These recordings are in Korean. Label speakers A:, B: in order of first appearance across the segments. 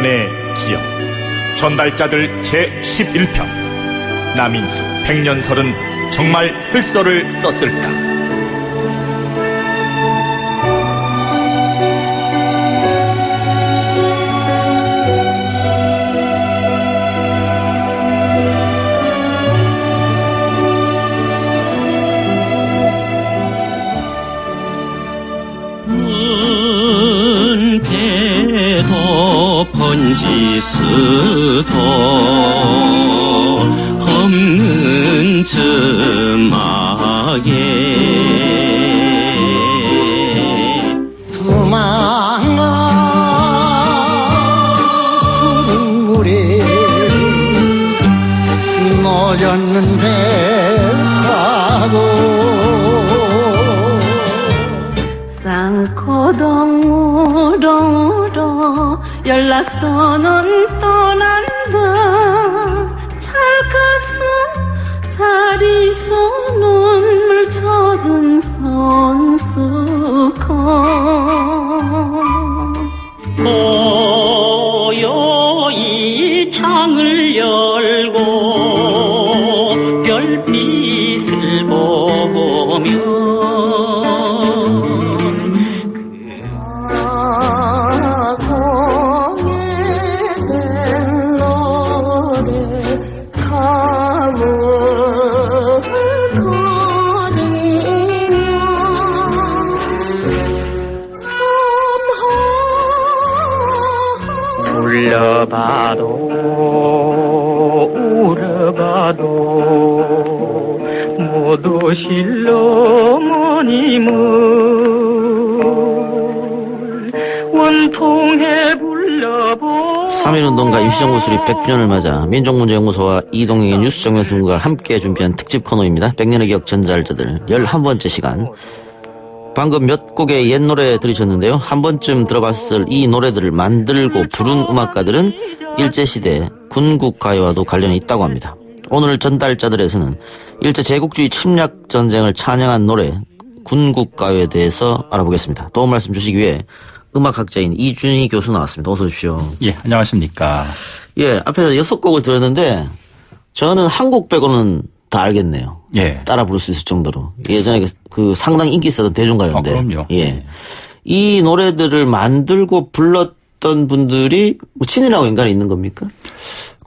A: 백년의 기억 전달자들 제11편 남인수 백년설은 정말 흙설을 썼을까?
B: 번지수도 없는 즈막에
C: 도망가 눈물에 놓였는데 사고
D: 쌍코동으로 연락선은 떠난다. 찰가슴 자리서 눈물 젖은 손수건 고요히 창을 열고 별빛을 보며 울어봐도 모두 실로머님을 원통해 불러보
E: 3.1운동가 임시정부 수립 100주년을 맞아 민족문제연구소와 이동영의 뉴스정면선과 함께 준비한 특집 코너입니다. 100년의 기억 전달자들 11번째 시간. 방금 몇 곡의 옛 노래 들으셨는데요. 한 번쯤 들어봤을 이 노래들을 만들고 부른 음악가들은 일제시대 군국가요와도 관련이 있다고 합니다. 오늘 전달자들에서는 일제 제국주의 침략전쟁을 찬양한 노래 군국가요에 대해서 알아보겠습니다. 도움 말씀 주시기 위해 음악학자인 이준희 교수 나왔습니다. 어서 오십시오.
F: 예, 안녕하십니까.
E: 예, 앞에서 6곡을 들었는데 저는 한국 빼고는 다 알겠네요.
F: 예.
E: 따라 부를 수 있을 정도로. 예전에 그 상당히 인기 있었던 대중가요인데.
F: 그럼요.
E: 예. 이 노래들을 만들고 불렀던 분들이 뭐 친일하고 연관이 있는 겁니까?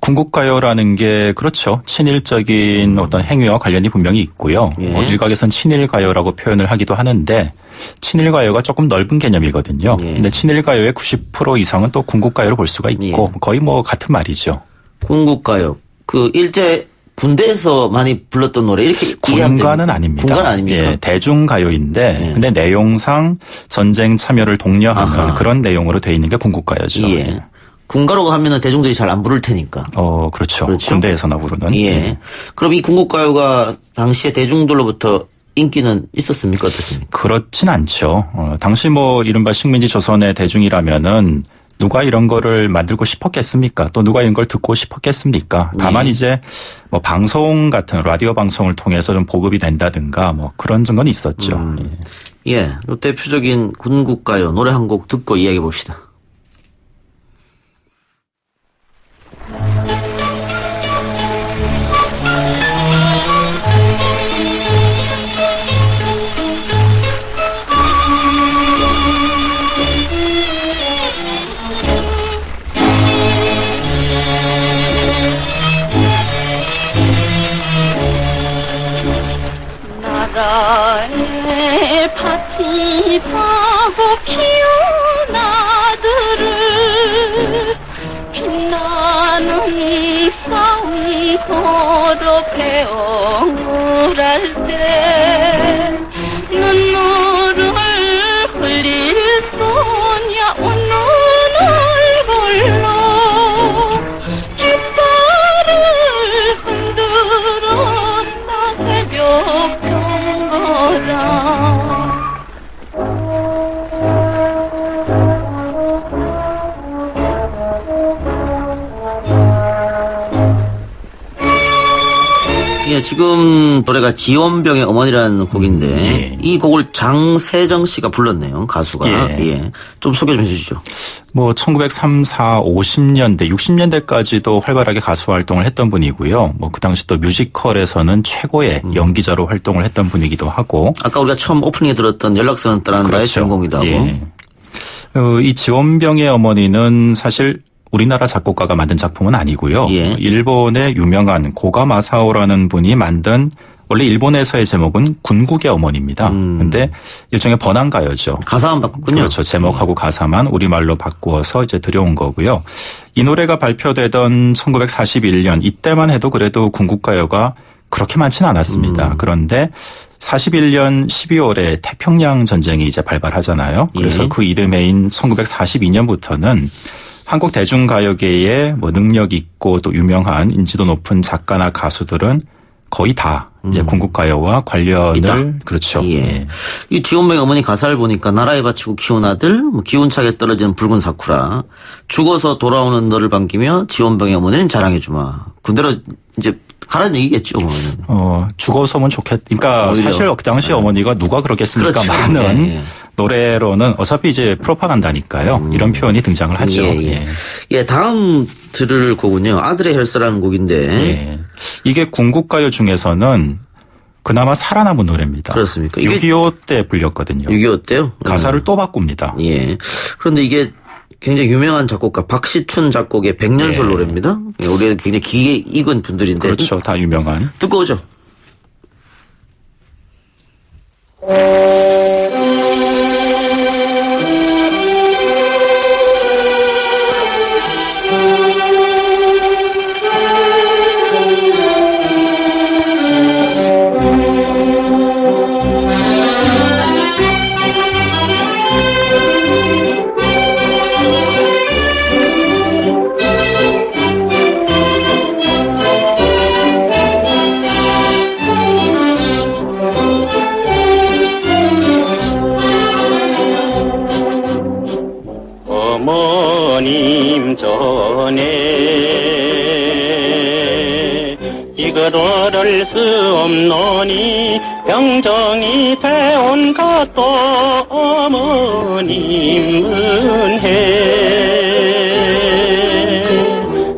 F: 군국가요라는 게 그렇죠. 친일적인 어떤 행위와 관련이 분명히 있고요.
E: 예.
F: 일각에선 친일가요라고 표현을 하기도 하는데 친일가요가 조금 넓은 개념이거든요.
E: 예.
F: 근데 친일가요의 90% 이상은 또 군국가요로 볼 수가 있고
E: 예.
F: 거의 뭐 같은 말이죠.
E: 군국가요. 그 일제 군대에서 많이 불렀던 노래 이렇게
F: 군가는 아닙니다.
E: 군가는 아닙니까?
F: 예, 대중가요인데
E: 예.
F: 근데 내용상 전쟁 참여를 독려하는
E: 아하.
F: 그런 내용으로 돼 있는 게 군국가요죠.
E: 예. 군가라고 하면은 대중들이 잘 안 부를 테니까.
F: 그렇죠.
E: 그렇죠?
F: 군대에서나 부르는.
E: 예. 그럼 이 군국가요가 당시에 대중들로부터 인기는 있었습니까? 어떻습니까?
F: 그렇진 않죠. 당시 뭐 이른바 식민지 조선의 대중이라면은 누가 이런 거를 만들고 싶었겠습니까? 또 누가 이런 걸 듣고 싶었겠습니까? 다만 이제 뭐 방송 같은 라디오 방송을 통해서 좀 보급이 된다든가 뭐 그런 건 있었죠.
E: 예. 대표적인 군국가요 노래 한 곡 듣고 이야기해 봅시다.
D: 나라에 밭이 파고 키운 아들을 빛나는 싸움 걸어 배웅을 할 때 눈물을 흘릴 소냐 웃는 얼굴로 깃발을 흔들었다 새벽 정거라
E: 예, 지금 노래가 지원병의 어머니라는 곡인데
F: 예.
E: 이 곡을 장세정 씨가 불렀네요. 가수가.
F: 예.
E: 예. 좀 소개 좀 해주시죠.
F: 뭐 1930, 40, 50년대, 60년대까지도 활발하게 가수 활동을 했던 분이고요. 뭐 그 당시 또 뮤지컬에서는 최고의 연기자로 활동을 했던 분이기도 하고.
E: 아까 우리가 처음 오프닝에 들었던 연락서는 떠난다의
F: 그렇죠.
E: 주인공이기도 하고.
F: 예. 이 지원병의 어머니는 사실 우리나라 작곡가가 만든 작품은 아니고요.
E: 예.
F: 일본의 유명한 고가 마사오라는 분이 만든 원래 일본에서의 제목은 군국의 어머니입니다. 근데 일종의 번안가요죠.
E: 가사만 바꿨군요.
F: 그렇죠. 제목하고 가사만 우리말로 바꾸어서 이제 들여온 거고요. 이 노래가 발표되던 1941년 이때만 해도 그래도 군국가요가 그렇게 많지는 않았습니다. 그런데 41년 12월에 태평양 전쟁이 이제 발발하잖아요. 그래서
E: 예.
F: 그 이듬해인 1942년부터는 한국 대중가요계에 뭐 능력 있고 또 유명한 인지도 높은 작가나 가수들은 거의 다 이제 군국가요와 관련을
E: 있다.
F: 그렇죠.
E: 예.
F: 예.
E: 이 지원병의 어머니 가사를 보니까 나라에 바치고 키운 아들, 뭐 기운차게 떨어지는 붉은 사쿠라, 죽어서 돌아오는 너를 반기며 지원병의 어머니는 자랑해주마. 군대로 이제 가라는 얘기겠죠, 어머니는.
F: 죽어서면 그러니까
E: 오히려.
F: 사실 그 당시 어머니가 누가 그러겠습니까?
E: 그렇죠.
F: 많은
E: 예, 예.
F: 노래로는 어차피 이제 프로파간다니까요. 이런 표현이 등장을 하죠.
E: 예, 예. 예, 다음 들을 곡은요. 아들의 혈서라는 곡인데.
F: 예. 이게 군국가요 중에서는 그나마 살아남은 노래입니다.
E: 그렇습니까? 이게
F: 6.25 때 불렸거든요.
E: 6.25 때요?
F: 가사를 또 바꿉니다.
E: 예. 그런데 이게 굉장히 유명한 작곡가 박시춘 작곡의 백년설
F: 예.
E: 노래입니다. 예, 우리가 굉장히 귀에 익은 분들인데.
F: 그렇죠. 다 유명한.
E: 듣고 오죠.
B: 어머님 전에 이거를 수 없노니 병정이 되온 것도 어머님은 해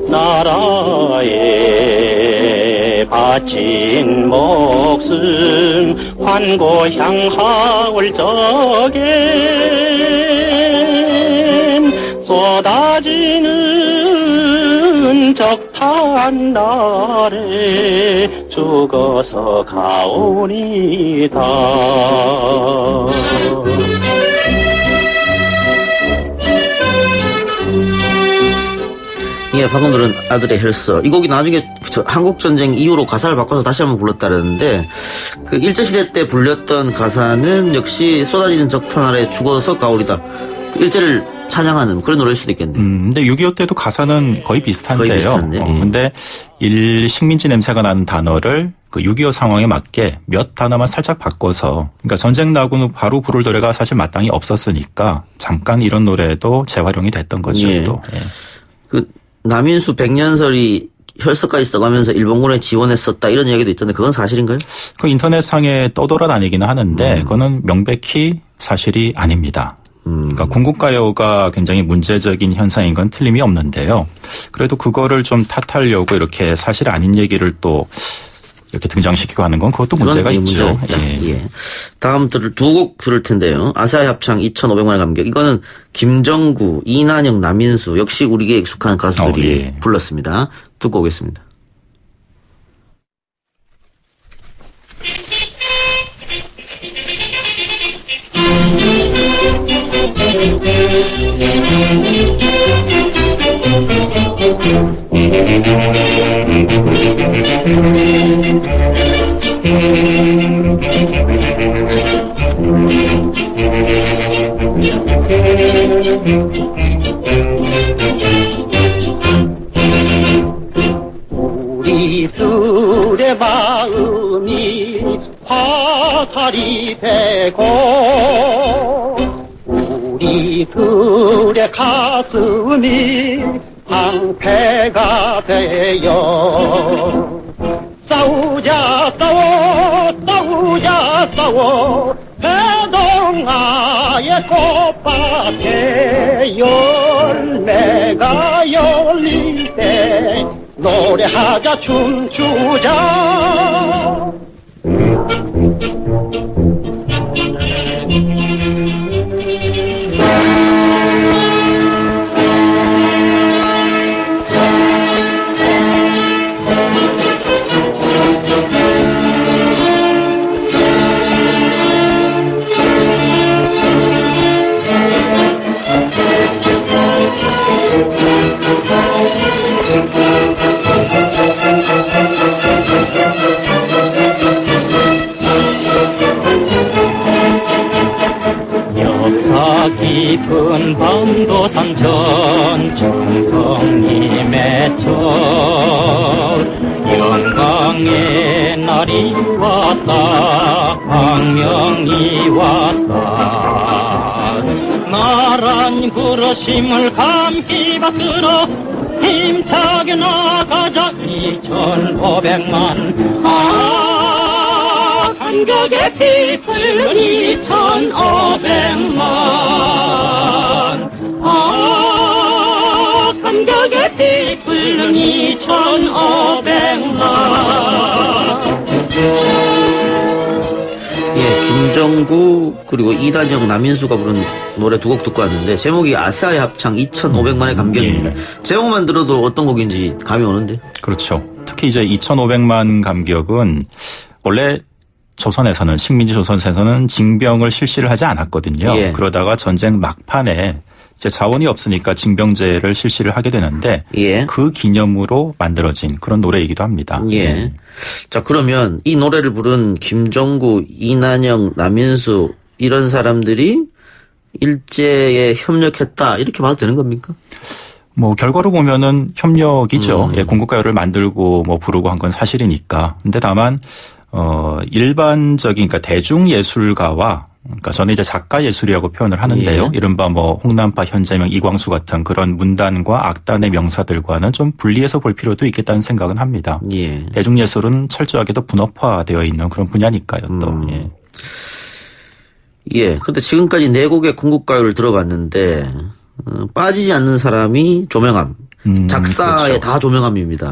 B: 나라에 바친 목숨 환고 향하올 적엔 쏟아지는 적탄 날에 죽어서 가오니다.
E: 예, 방금 들은 아들의 혈서. 이 곡이 나중에 한국전쟁 이후로 가사를 바꿔서 다시 한번 불렀다는데, 그 일제시대 때 불렸던 가사는 역시 쏟아지는 적탄 아래 죽어서 가오리다. 일제를 찬양하는 그런 노래일 수도 있겠네요.
F: 근데 6.25 때도 가사는 거의 비슷한데요.
E: 거의 비슷한데, 예.
F: 근데 식민지 냄새가 나는 단어를 그 6.25 상황에 맞게 몇 단어만 살짝 바꿔서, 그러니까 전쟁 나고는 바로 부를 노래가 사실 마땅히 없었으니까 잠깐 이런 노래도 재활용이 됐던 거죠.
E: 예.
F: 또. 예.
E: 그 남인수 백년설이 혈서까지 써가면서 일본군에 지원했었다 이런 이야기도 있던데 그건 사실인가요?
F: 그 인터넷상에 떠돌아다니기는 하는데 그거는 명백히 사실이 아닙니다. 그러니까 군국가요가 굉장히 문제적인 현상인 건 틀림이 없는데요. 그래도 그거를 좀 탓하려고 이렇게 사실 아닌 얘기를 또 이렇게 등장시키고 하는 건 그것도 문제가 있죠.
E: 문제가 있다.
F: 예.
E: 예. 다음 두 곡 들을 텐데요. 아사히 합창 2,500만의 감격. 이거는 김정구, 이난영, 남인수 역시 우리에게 익숙한 가수들이
F: 예.
E: 불렀습니다. 듣고 오겠습니다.
C: 우리 둘의 마음이 화살이 되고 우리 둘의 가슴이 방패가 되어 싸우 싸워 대동아의 꽃밭에 열매가 열릴 때 노래하자 춤추자.
B: 역사 깊은 반도산천 충성님의 절 영광의 날이 왔다 광명이 왔다 나란 그러심을 감히 받들어 힘차게 나가자 2500만 감격의 피 끓는 2500만 감격의 피 끓는 2500만.
E: 예, 김정구 그리고 이단영 남인수가 부른 노래 두 곡 듣고 왔는데 제목이 아시아의 합창 2,500만의 감격입니다. 제목만 들어도 어떤 곡인지 감이 오는데.
F: 그렇죠. 특히 이제 2,500만 감격은 원래 조선에서는 식민지 조선에서는 징병을 실시를 하지 않았거든요.
E: 예.
F: 그러다가 전쟁 막판에 이제 자원이 없으니까 징병제를 실시를 하게 되는데
E: 예.
F: 그 기념으로 만들어진 그런 노래이기도 합니다.
E: 예. 자, 그러면 이 노래를 부른 김정구, 이난영, 남인수 이런 사람들이 일제에 협력했다 이렇게 봐도 되는 겁니까?
F: 뭐 결과로 보면은 협력이죠. 예, 군국가요를 만들고 뭐 부르고 한 건 사실이니까. 근데 다만 일반적인 그러니까 대중예술가와 그러니까 저는 이제 작가 예술이라고 표현을 하는데요.
E: 예.
F: 이른바 뭐 홍남파, 현재명, 이광수 같은 그런 문단과 악단의 명사들과는 좀 분리해서 볼 필요도 있겠다는 생각은 합니다.
E: 예.
F: 대중예술은 철저하게도 분업화되어 있는 그런 분야니까요. 또. 예.
E: 예. 그런데 지금까지 네 곡의 군국가요를 들어봤는데 빠지지 않는 사람이 조명암. 작사에
F: 그렇죠.
E: 다 조명암입니다.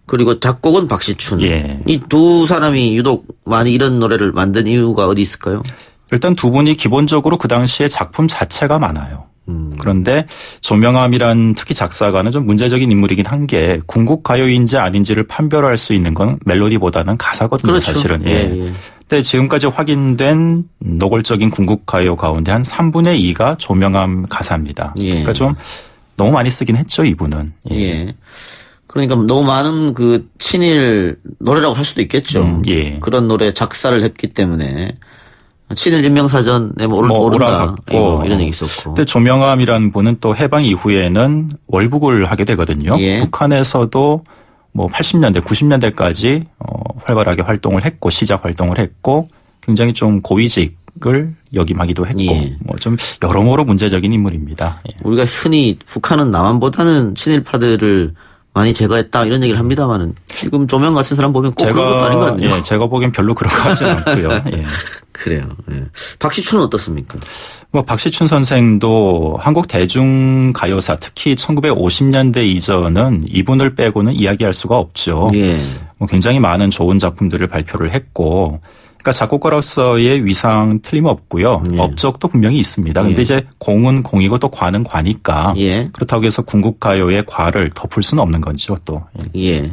E: 그리고 작곡은 박시춘.
F: 예.
E: 이 두 사람이 유독 많이 이런 노래를 만든 이유가 어디 있을까요?
F: 일단 두 분이 기본적으로 그 당시에 작품 자체가 많아요. 그런데 조명암이란 특히 작사가는 좀 문제적인 인물이긴 한 게 군국가요인지 아닌지를 판별할 수 있는 건 멜로디보다는 가사거든요.
E: 그렇죠.
F: 사실은. 예.
E: 예.
F: 근데 지금까지 확인된 노골적인 군국가요 가운데 한 3분의 2가 조명암 가사입니다.
E: 예.
F: 그러니까 좀 너무 많이 쓰긴 했죠, 이분은. 예.
E: 예. 그러니까 너무 많은 그 친일 노래라고 할 수도 있겠죠.
F: 예.
E: 그런 노래 작사를 했기 때문에 친일 인명사전에 뭐 오른다
F: 올라갔고
E: 이런 얘기 있었고.
F: 근데 조명암이라는 분은 또 해방 이후에는 월북을 하게 되거든요.
E: 예.
F: 북한에서도 뭐 80년대, 90년대까지 활발하게 활동을 했고 시작 활동을 했고 굉장히 좀 고위직을 역임하기도 했고
E: 예.
F: 뭐 좀 여러모로 문제적인 인물입니다. 예.
E: 우리가 흔히 북한은 남한보다는 친일파들을 많이 제거했다 이런 얘기를 합니다만은 지금 조명 같은 사람 보면 꼭 그런 것도 아닌 것 같네요.
F: 예, 제가 보기엔 별로 그런 것 같지는 않고요. 예.
E: 그래요. 예. 박시춘은 어떻습니까?
F: 뭐 박시춘 선생도 한국 대중가요사 특히 1950년대 이전은 이분을 빼고는 이야기할 수가 없죠.
E: 예.
F: 뭐 굉장히 많은 좋은 작품들을 발표를 했고 그러니까 작곡가로서의 위상 틀림없고요.
E: 예.
F: 업적도 분명히 있습니다. 근데
E: 예.
F: 이제 공은 공이고 또 과는 과니까
E: 예.
F: 그렇다고 해서 군국가요의 과를 덮을 수는 없는 거죠. 또. 예.
E: 예.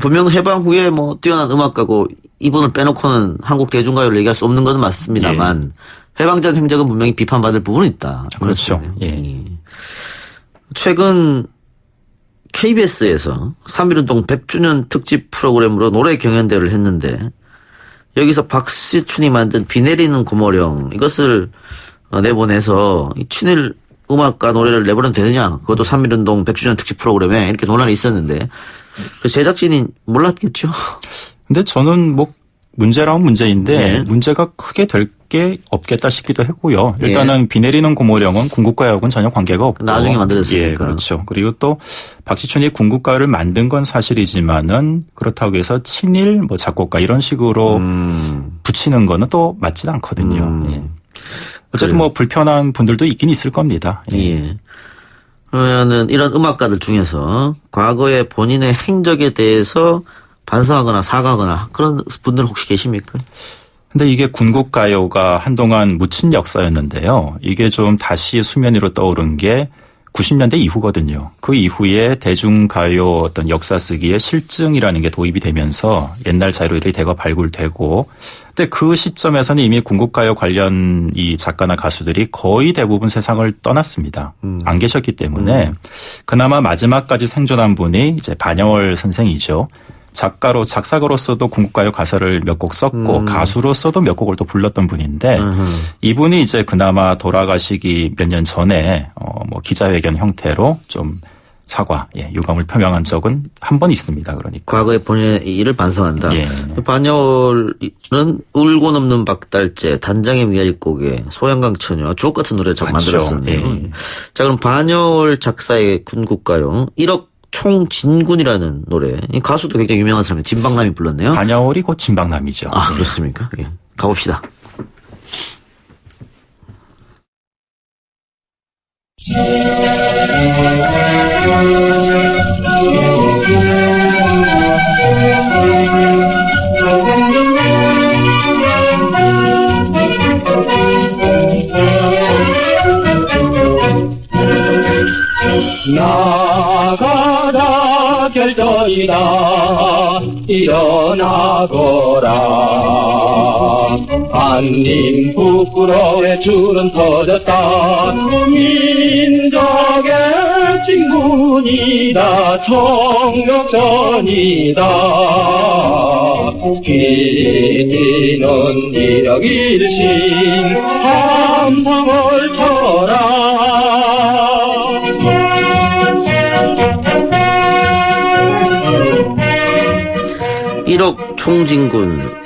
E: 분명 해방 후에 뭐 뛰어난 음악가고 이분을 빼놓고는 한국 대중가요를 얘기할 수 없는 건 맞습니다만 해방 전 행적은 분명히 비판받을 부분은 있다.
F: 그렇죠.
E: 예. 최근 KBS에서 3.1운동 100주년 특집 프로그램으로 노래 경연대회를 했는데 여기서 박시춘이 만든 비 내리는 고모령 이것을 내보내서 친일 음악가 노래를 내보내면 되느냐. 그것도 3.1운동 100주년 특집 프로그램에 이렇게 논란이 있었는데 그 제작진이 몰랐겠죠.
F: 근데 저는 뭐 문제라면 문제인데
E: 네.
F: 문제가 크게 될 게 없겠다 싶기도 했고요. 일단은 비 내리는 고모령은 군국가요하고는 전혀 관계가 없고
E: 나중에 만들었으니까.
F: 예, 그렇죠. 그리고 또 박시춘이 군국가요를 만든 건 사실이지만은 그렇다고 해서 친일 뭐 작곡가 이런 식으로 붙이는 거는 또 맞지는 않거든요. 예. 어쨌든 뭐 불편한 분들도 있긴 있을 겁니다.
E: 예. 그러면은 이런 음악가들 중에서 과거에 본인의 행적에 대해서 반성하거나 사과하거나 그런 분들 혹시 계십니까?
F: 근데 이게 군국가요가 한동안 묻힌 역사였는데요. 이게 좀 다시 수면 위로 떠오른 게 90년대 이후거든요. 그 이후에 대중가요 어떤 역사 쓰기에 실증이라는 게 도입이 되면서 옛날 자료들이 대거 발굴되고, 근데 그 시점에서는 이미 군국가요 관련 이 작가나 가수들이 거의 대부분 세상을 떠났습니다. 안 계셨기 때문에 그나마 마지막까지 생존한 분이 이제 반야월 선생이죠. 작사가로서도 군국가요 가사를 몇 곡 썼고 가수로서도 몇 곡을 또 불렀던 분인데 이분이 이제 그나마 돌아가시기 몇 년 전에 뭐 기자회견 형태로 좀 사과, 유감을 표명한 적은 한 번 있습니다. 그러니까
E: 과거에 본인의 일을 반성한다.
F: 예.
E: 반야월은 울고 넘는 박달재, 단장의 미아리고개, 소양강 처녀, 주옥 같은 노래 참
F: 맞죠.
E: 만들었었네요.
F: 예.
E: 자, 그럼 반야월 작사의 군국가요 1억 총진군이라는 노래. 이 가수도 굉장히 유명한 사람이에요. 진박남이 불렀네요.
F: 반야월이 곧 진박남이죠.
E: 아, 그렇습니까? 예. 가봅시다.
B: 나가라 결전이다 일어나거라 한님 부끄러워의 줄은 터졌다 민족의 진군이다 총력전이다 기리는 이력일신 함성을 쳐라
E: 1억 총진군.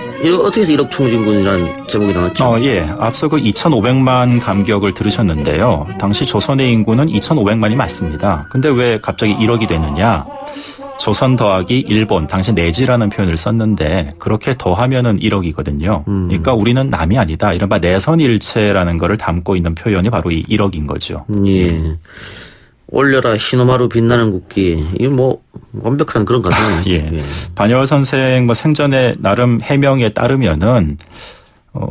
E: 어떻게 해서 1억 총진군이라는 제목이 나왔죠?
F: 예. 앞서 그 2,500만 감격을 들으셨는데요. 당시 조선의 인구는 2,500만이 맞습니다. 근데 왜 갑자기 1억이 되느냐? 조선 더하기 일본, 당시 내지라는 표현을 썼는데 그렇게 더하면은 1억이거든요. 그러니까 우리는 남이 아니다. 이른바 내선일체라는 거를 담고 있는 표현이 바로 이 1억인 거죠.
E: 예. 올려라 히노마루 빛나는 국기. 이거 뭐 완벽한 그런 가사네요.
F: 예. 반야월 선생 뭐 생전에 나름 해명에 따르면은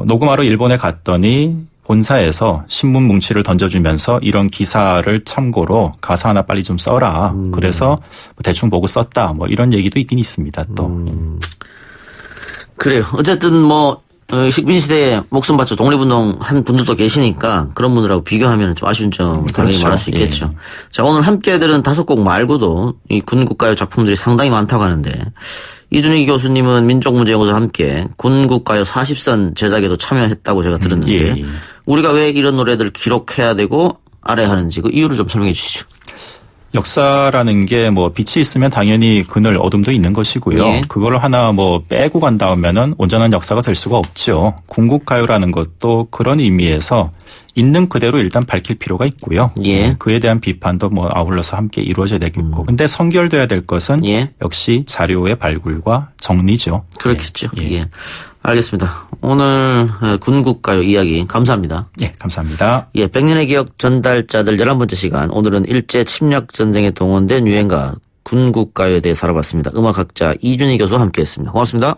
F: 녹음하러 일본에 갔더니 본사에서 신문 뭉치를 던져주면서 이런 기사를 참고로 가사 하나 빨리 좀 써라. 그래서 대충 보고 썼다. 뭐 이런 얘기도 있긴 있습니다. 또.
E: 그래요. 어쨌든 뭐 식민시대에 목숨 바쳐 독립운동 한 분들도 계시니까 그런 분들하고 비교하면 좀 아쉬운 점 당연히
F: 그렇죠.
E: 말할 수 있겠죠.
F: 예.
E: 자, 오늘 함께 들은 5곡 말고도 이 군국가요 작품들이 상당히 많다고 하는데 이준희 교수님은 민족문제연구소와 함께 군국가요 40선 제작에도 참여했다고 제가 들었는데
F: 예.
E: 우리가 왜 이런 노래들을 기록해야 되고 알아야 하는지 그 이유를 좀 설명해 주시죠.
F: 역사라는 게 뭐 빛이 있으면 당연히 그늘 어둠도 있는 것이고요.
E: 예.
F: 그걸 하나 뭐 빼고 간다면은 온전한 역사가 될 수가 없죠. 군국가요라는 것도 그런 의미에서 있는 그대로 일단 밝힐 필요가 있고요.
E: 예.
F: 그에 대한 비판도 뭐 아울러서 함께 이루어져야 되겠고. 근데 선결돼야 될 것은
E: 예.
F: 역시 자료의 발굴과 정리죠.
E: 그렇겠죠.
F: 예.
E: 예. 알겠습니다. 오늘 군국가요 이야기 감사합니다.
F: 예, 감사합니다.
E: 예, 백년의 기억 전달자들 11번째 시간. 오늘은 일제 침략 전쟁에 동원된 유행가 군국가요에 대해 살아봤습니다. 음악학자 이준희 교수와 함께했습니다. 고맙습니다.